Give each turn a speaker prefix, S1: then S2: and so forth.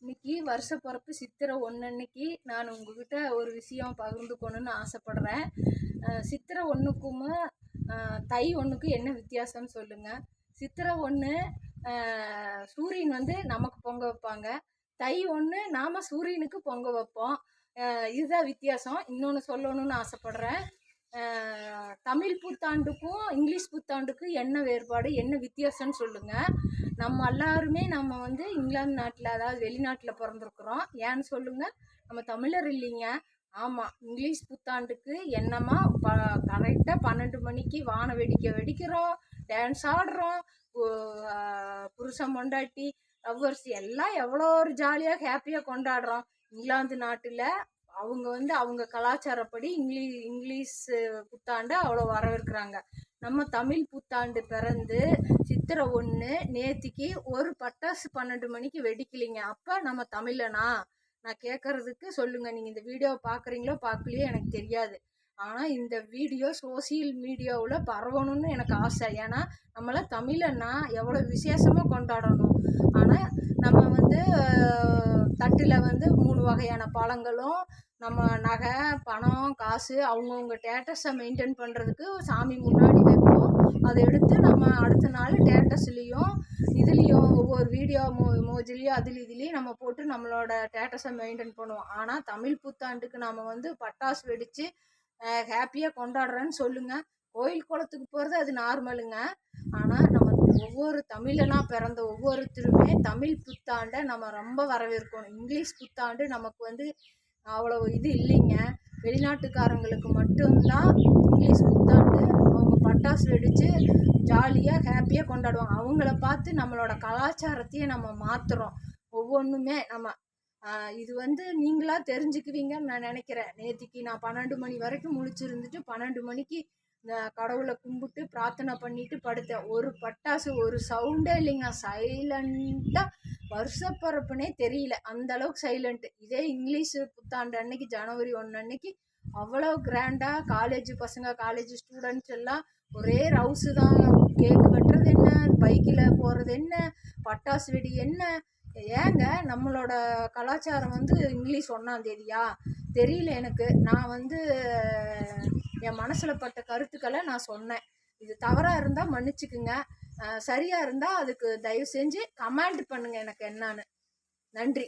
S1: இன்னைக்கு வருஷ பிறப்பு சித்திரை 1 அன்னைக்கு நான் உங்ககிட்ட ஒரு விஷயம் பகிர்ந்துக்கணும்னு ஆசைப்படுறேன். சித்திரை 1க்கும் தை 1க்கும் என்ன வித்தியாசம்னு சொல்லுங்கள். சித்திரை 1 சூரியன் வந்து நமக்கு பொங்க வைப்பாங்க. தை 1 நாம் சூரியனுக்கு பொங்க வைப்போம். இதுதான் வித்தியாசம். இன்னொன்று சொல்லணும்னு ஆசைப்படுறேன். தமிழ் புத்தாண்டுக்கும் இங்கிலீஷ் புத்தாண்டுக்கும் என்ன வேறுபாடு, என்ன வித்தியாசம்னு சொல்லுங்கள். நம்ம எல்லாருமே நம்ம வந்து இங்கிலாந்து நாட்டில், அதாவது வெளிநாட்டில் பிறந்திருக்கிறோம். ஏன்னு சொல்லுங்கள், நம்ம தமிழர் இல்லைங்க. ஆமாம், இங்கிலீஷ் புத்தாண்டுக்கு என்னமா கரெக்டாக 12 மணிக்கு வான வேடிக்கை வெடிக்கிறோம், டான்ஸ் ஆடுறோம், புருஷன் பொண்டாட்டி லவ்வர்ஸ் எல்லாம் எவ்வளோ ஒரு ஜாலியாக ஹாப்பியாக கொண்டாடுறோம். இங்கிலாந்து நாட்டில் அவங்க வந்து அவங்க கலாச்சாரப்படி இங்கிலீஷ் புத்தாண்டு அவ்வளோ வரவேற்கிறாங்க. நம்ம தமிழ் புத்தாண்டு பிறந்து சித்திரை 1 நேத்திக்கு ஒரு பட்டாசு 12 மணிக்கு வெடிக்கலைங்க. அப்போ நம்ம தமிழனா? நான் கேட்குறதுக்கு சொல்லுங்கள். நீங்கள் இந்த வீடியோவை பார்க்குறீங்களோ பார்க்கலையோ எனக்கு தெரியாது. ஆனால் இந்த வீடியோ சோசியல் மீடியாவில் பரவணும்னு எனக்கு ஆசை. ஏன்னா நம்மளை தமிழன்னா எவ்வளோ விசேஷமாக கொண்டாடணும். ஆனால் நம்ம வந்து தட்டில் வந்து 3 வகையான பழங்களும், நம்ம நகை பணம் காசு அவங்கவுங்க ஸ்டேட்டஸை மெயின்டைன் பண்ணுறதுக்கு சாமி முன்னாடி வைப்போம். அதை எடுத்து நம்ம அடுத்த நாள் ஸ்டேட்டஸ்லேயும் இதுலேயும் ஒவ்வொரு வீடியோ மோஜிலையும் இதுலேயும் நம்ம போட்டு நம்மளோட ஸ்டேட்டஸை மெயின்டைன் பண்ணுவோம். ஆனால் தமிழ் புத்தாண்டுக்கு நம்ம வந்து பட்டாசு வெடித்து ஹாப்பியாக கொண்டாடுறேன்னு சொல்லுங்கள். கோயில் குளத்துக்கு போகிறது அது நார்மலுங்க. ஆனால் நம்ம ஒவ்வொரு தமிழனாக பிறந்த ஒவ்வொருத்தருமே தமிழ் புத்தாண்டை நம்ம ரொம்ப வரவேற்கணும். இங்கிலீஷ் புத்தாண்டு நமக்கு வந்து அவ்வளோ இது இல்லைங்க. வெளிநாட்டுக்காரங்களுக்கு மட்டும்தான் இங்கிலீஷ் புத்தாண்டு. அவங்க பட்டாசு வெடித்து ஜாலியாக ஹாப்பியாக கொண்டாடுவாங்க. அவங்கள பார்த்து நம்மளோட கலாச்சாரத்தையே நம்ம மாற்றுறோம். ஒவ்வொன்றுமே நம்ம இது வந்து நீங்களாக தெரிஞ்சுக்குவீங்கன்னு நான் நினைக்கிறேன். நேற்றுக்கு நான் 12 மணி வரைக்கும் முழிச்சிருந்துட்டு 12 மணிக்கு கடவுளை கும்பிட்டு பிரார்த்தனை பண்ணிட்டு படுத்தேன். ஒரு பட்டாசு ஒரு சவுண்டே இல்லைங்க. சைலண்ட்டாக வருஷப்பிறப்புனே தெரியல, அந்த அளவுக்கு சைலண்ட்டு. இதே இங்கிலீஷ் புத்தாண்டு அன்னைக்கு ஜனவரி 1 அன்னைக்கு அவ்வளோ கிராண்டாக காலேஜ் பசங்க காலேஜ் ஸ்டூடெண்ட்ஸ் எல்லாம் ஒரே ரவுஸு தான். கேக்கு வெட்டுறது என்ன, பைக்கில் போகிறது என்ன, பட்டாசு வெடி என்ன. ஏங்க நம்மளோட கலாச்சாரம் வந்து இங்கிலீஷ் 1ஆம் தேதியா தெரியல எனக்கு. நான் வந்து என் மனசில் பட்ட கருத்துக்களை நான் சொன்னேன். இது தவறாக இருந்தால் மன்னிச்சுக்குங்க. சரியாக இருந்தால் அதுக்கு தயவு செஞ்சு கமெண்ட் பண்ணுங்கள் எனக்கு என்னான்னு. நன்றி.